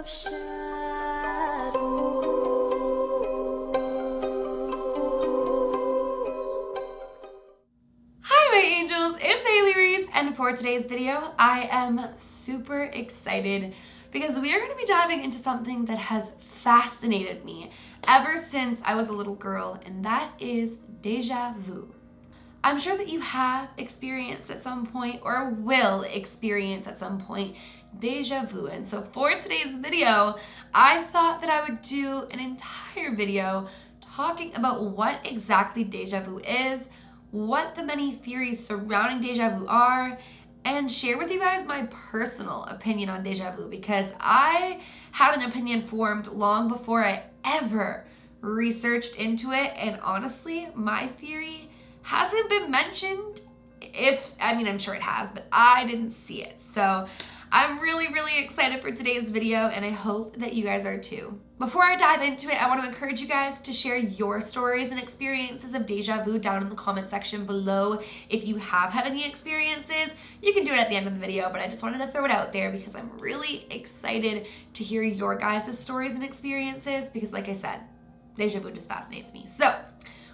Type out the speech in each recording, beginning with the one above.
of shadows. Hi my angels, it's Hailey Reese, and for today's video I am super excited because we are going to be diving into something that has fascinated me ever since I was a little girl, and that is Deja Vu. I'm sure that you have experienced at some point or will experience at some point Deja Vu, and so for today's video I thought that I would do an entire video talking about what exactly Deja Vu is, what the many theories surrounding Deja Vu are, and share with you guys my personal opinion on Deja Vu, because I had an opinion formed long before I ever researched into it, and honestly, my theory hasn't been mentioned. I'm sure it has, but I didn't see it. So I'm really excited for today's video, and I hope that you guys are too. Before I dive into it, I want to encourage you guys to share your stories and experiences of Deja Vu down in the comment section below. If you have had any experiences, you can do it at the end of the video, but I just wanted to throw it out there because I'm really excited to hear your guys' stories and experiences, because like I said, Deja Vu just fascinates me. So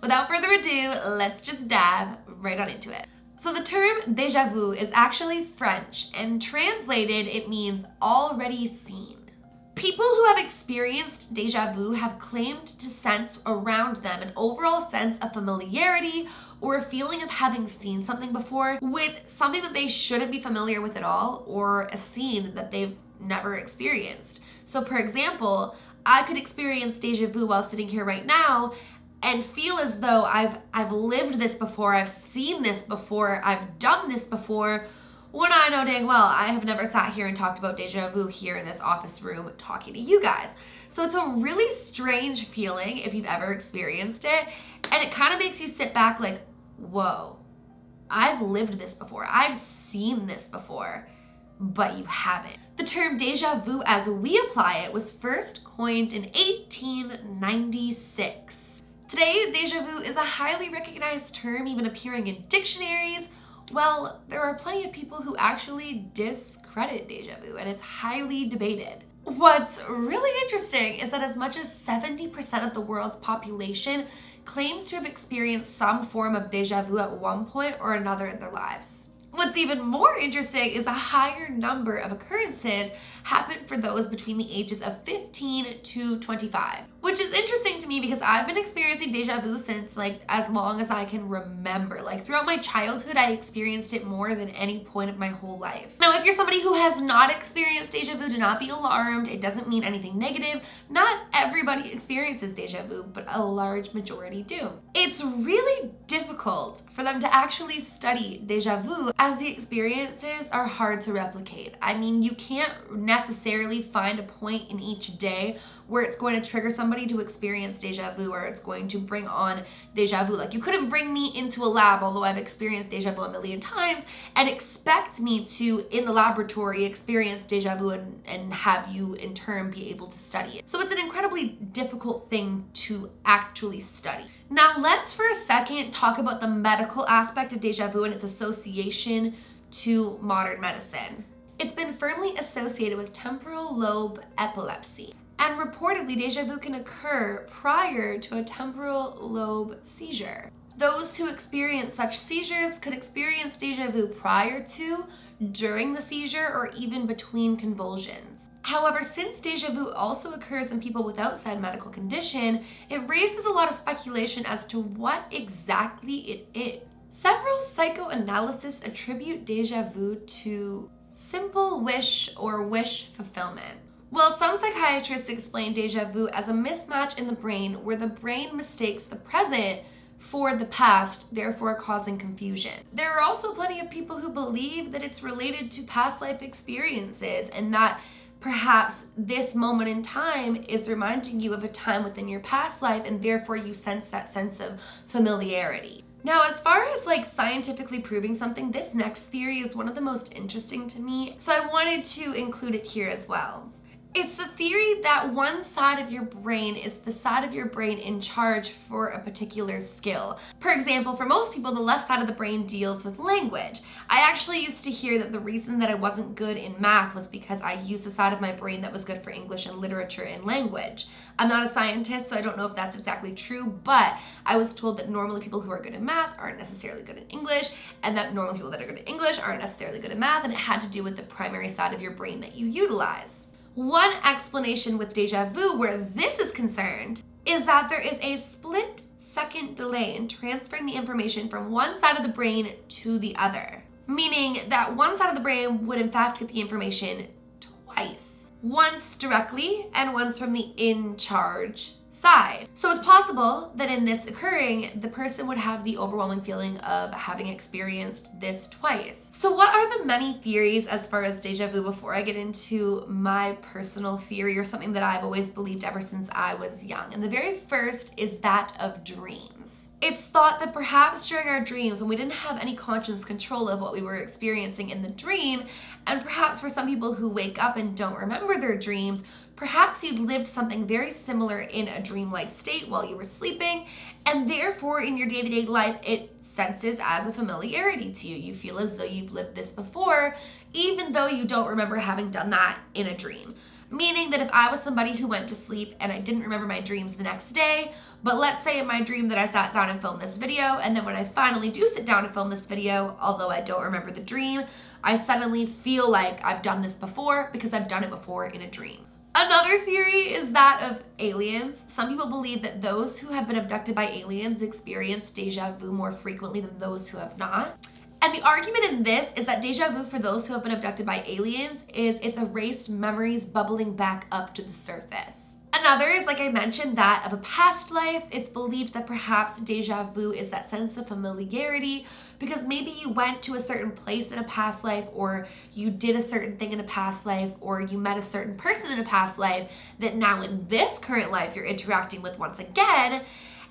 without further ado, let's just dive right on into it. So the term déjà vu is actually French, and translated it means already seen. People who have experienced déjà vu have claimed to sense around them an overall sense of familiarity or a feeling of having seen something before with something that they shouldn't be familiar with at all, or a scene that they've never experienced. So for example, I could experience déjà vu while sitting here right now and feel as though I've lived this before, I've seen this before, I've done this before, when I know dang well I have never sat here and talked about Deja Vu here in this office room talking to you guys. So it's a really strange feeling if you've ever experienced it, and it kind of makes you sit back like, whoa, I've lived this before, I've seen this before, but you haven't. The term Deja Vu as we apply it was first coined in 1896. Today, Deja Vu is a highly recognized term, even appearing in dictionaries. Well, there are plenty of people who actually discredit Deja Vu, and it's highly debated. What's really interesting is that as much as 70% of the world's population claims to have experienced some form of Deja Vu at one point or another in their lives. What's even more interesting is a higher number of occurrences happen for those between the ages of 15 to 25, which is interesting to me because I've been experiencing Deja Vu since as long as I can remember. Throughout my childhood, I experienced it more than any point of my whole life. Now, if you're somebody who has not experienced Deja Vu, do not be alarmed. It doesn't mean anything negative. Not everybody experiences Deja Vu, but a large majority do. It's really difficult for them to actually study Deja Vu, as the experiences are hard to replicate. I mean, you can't necessarily find a point in each day where it's going to trigger somebody to experience Deja Vu, or it's going to bring on Deja Vu. You couldn't bring me into a lab, although I've experienced Deja Vu a million times, and expect me to, in the laboratory, experience Deja Vu and have you in turn be able to study it. So it's an incredibly difficult thing to actually study. Now let's for a second talk about the medical aspect of Deja Vu and its association to modern medicine. It's been firmly associated with temporal lobe epilepsy, and reportedly Deja Vu can occur prior to a temporal lobe seizure. Those who experience such seizures could experience Deja Vu prior to, during the seizure, or even between convulsions. However, since Deja Vu also occurs in people without said medical condition, it raises a lot of speculation as to what exactly it is. Several psychoanalysts attribute Deja Vu to simple wish or wish fulfillment. Well, some psychiatrists explain Deja Vu as a mismatch in the brain where the brain mistakes the present for the past, therefore causing confusion. There are also plenty of people who believe that it's related to past life experiences, and that perhaps this moment in time is reminding you of a time within your past life, and therefore you sense that sense of familiarity. Now, as far as scientifically proving something, this next theory is one of the most interesting to me, so I wanted to include it here as well. It's the theory that one side of your brain is the side of your brain in charge for a particular skill. For example, for most people, the left side of the brain deals with language. I actually used to hear that the reason that I wasn't good in math was because I used the side of my brain that was good for English and literature and language. I'm not a scientist, so I don't know if that's exactly true, but I was told that normally people who are good at math aren't necessarily good in English, and that normal people that are good at English aren't necessarily good at math, and it had to do with the primary side of your brain that you utilize. One explanation with deja vu where this is concerned is that there is a split-second delay in transferring the information from one side of the brain to the other, meaning that one side of the brain would in fact get the information twice, once directly and once from the in-charge side. So it's possible that in this occurring, the person would have the overwhelming feeling of having experienced this twice. So what are the many theories as far as deja vu before I get into my personal theory or something that I've always believed ever since I was young? And the very first is that of dreams. It's thought that perhaps during our dreams, when we didn't have any conscious control of what we were experiencing in the dream, and perhaps for some people who wake up and don't remember their dreams, perhaps you'd lived something very similar in a dreamlike state while you were sleeping, and therefore in your day-to-day life, it senses as a familiarity to you. You feel as though you've lived this before, even though you don't remember having done that in a dream. Meaning that if I was somebody who went to sleep and I didn't remember my dreams the next day, but let's say in my dream that I sat down and filmed this video, and then when I finally do sit down and film this video, although I don't remember the dream, I suddenly feel like I've done this before because I've done it before in a dream. Another theory is that of aliens. Some people believe that those who have been abducted by aliens experience deja vu more frequently than those who have not. And the argument in this is that deja vu for those who have been abducted by aliens is it's erased memories bubbling back up to the surface. Another is, like I mentioned, that of a past life. It's believed that perhaps deja vu is that sense of familiarity because maybe you went to a certain place in a past life, or you did a certain thing in a past life, or you met a certain person in a past life that now in this current life you're interacting with once again.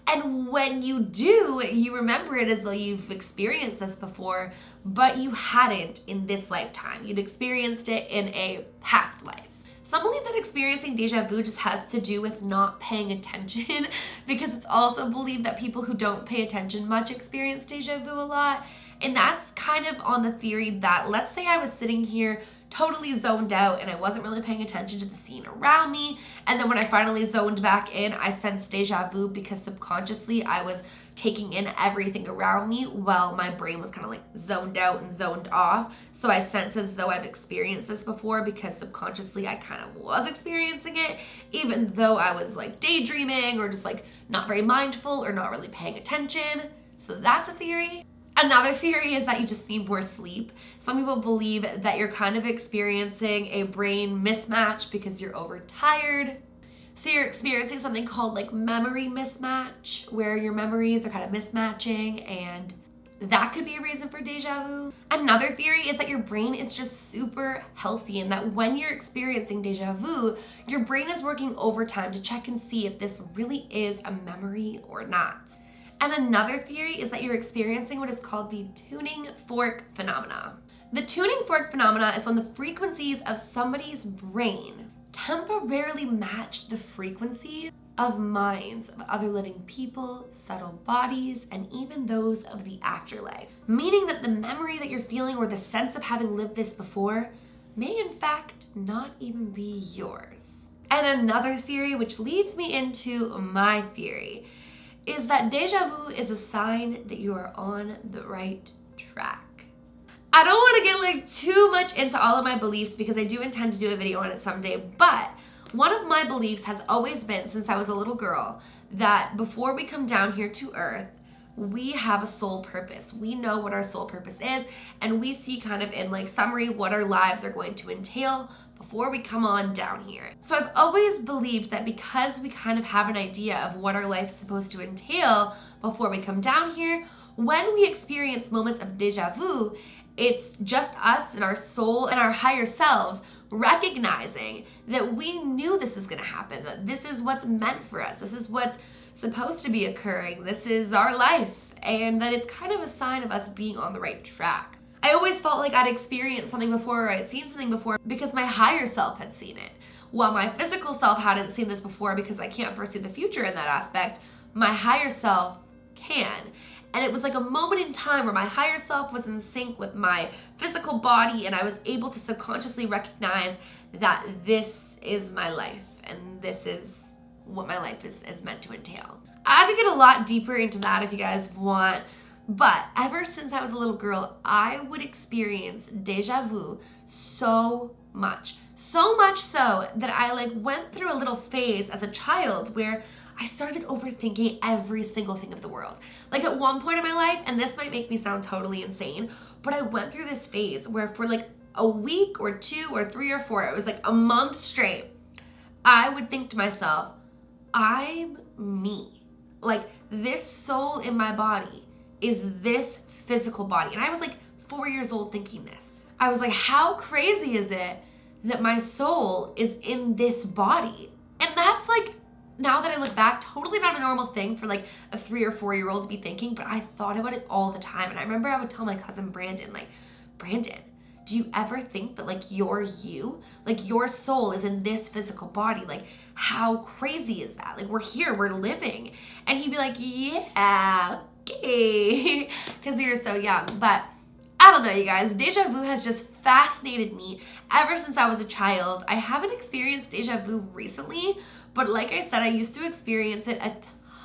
And when you do, you remember it as though you've experienced this before, but you hadn't in this lifetime. You'd experienced it in a past life. Some believe that experiencing deja vu just has to do with not paying attention because it's also believed that people who don't pay attention much experience deja vu a lot. And that's kind of on the theory that, let's say I was sitting here totally zoned out and I wasn't really paying attention to the scene around me, and then when I finally zoned back in, I sensed deja vu because subconsciously I was taking in everything around me while my brain was kind of like zoned out and zoned off. So I sense as though I've experienced this before because subconsciously I kind of was experiencing it, even though I was like daydreaming or just like not very mindful or not really paying attention. So that's a theory. Another theory is that you just need more sleep. Some people believe that you're kind of experiencing a brain mismatch because you're overtired. So you're experiencing something called like memory mismatch, where your memories are kind of mismatching, and that could be a reason for deja vu. Another theory is that your brain is just super healthy and that when you're experiencing deja vu, your brain is working overtime to check and see if this really is a memory or not. And another theory is that you're experiencing what is called the tuning fork phenomena. The tuning fork phenomena is when the frequencies of somebody's brain temporarily match the frequencies of minds of other living people, subtle bodies, and even those of the afterlife. Meaning that the memory that you're feeling or the sense of having lived this before may in fact not even be yours. And another theory, which leads me into my theory, is that deja vu is a sign that you are on the right track. I don't want to get like too much into all of my beliefs because I do intend to do a video on it someday, but one of my beliefs has always been, since I was a little girl, that before we come down here to Earth, we have a soul purpose. We know what our soul purpose is, and we see kind of in like summary what our lives are going to entail before we come on down here. So I've always believed that because we kind of have an idea of what our life's supposed to entail before we come down here, when we experience moments of deja vu, it's just us and our soul and our higher selves recognizing that we knew this was going to happen, that this is what's meant for us, this is what's supposed to be occurring, this is our life, and that it's kind of a sign of us being on the right track. I always felt like I'd experienced something before or I'd seen something before because my higher self had seen it. While my physical self hadn't seen this before because I can't foresee the future in that aspect, my higher self can. And it was like a moment in time where my higher self was in sync with my physical body, and I was able to subconsciously recognize that this is my life and this is what my life is meant to entail. I could get a lot deeper into that if you guys want, but ever since I was a little girl, I would experience deja vu so much. So much so that I like went through a little phase as a child where I started overthinking every single thing of the world. Like at one point in my life, and this might make me sound totally insane, but I went through this phase where for like a week or 2 or 3 or 4, it was like a month straight, I would think to myself, I'm me. Like this soul in my body is this physical body. And I was like 4 years old thinking this. I was like, how crazy is it that my soul is in this body? And that's like, now that I look back, totally not a normal thing for like a 3 or 4 year old to be thinking, but I thought about it all the time. And I remember I would tell my cousin Brandon, like, Brandon, do you ever think that like you're you? Like your soul is in this physical body. Like how crazy is that? Like we're here, we're living. And he'd be like, yeah, okay. Because he was so young. But I don't know, you guys. Deja vu has just fascinated me ever since I was a child. I haven't experienced deja vu recently, but like I said, I used to experience it a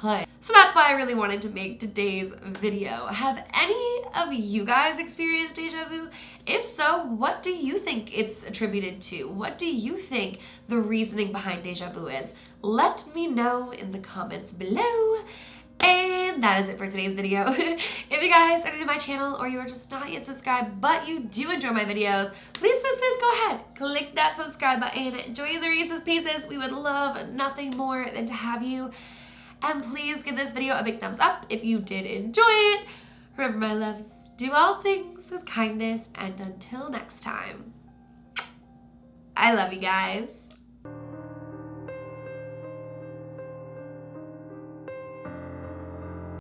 ton. So that's why I really wanted to make today's video. Have any of you guys experienced deja vu? If so, what do you think it's attributed to? What do you think the reasoning behind deja vu is? Let me know in the comments below. And that is it for today's video. If you guys are new to my channel or you are just not yet subscribed, but you do enjoy my videos, please go ahead, click that subscribe button, join the Reese's Pieces. We would love nothing more than to have you. And please give this video a big thumbs up if you did enjoy it. Remember, my loves, do all things with kindness, and until next time, I love you guys.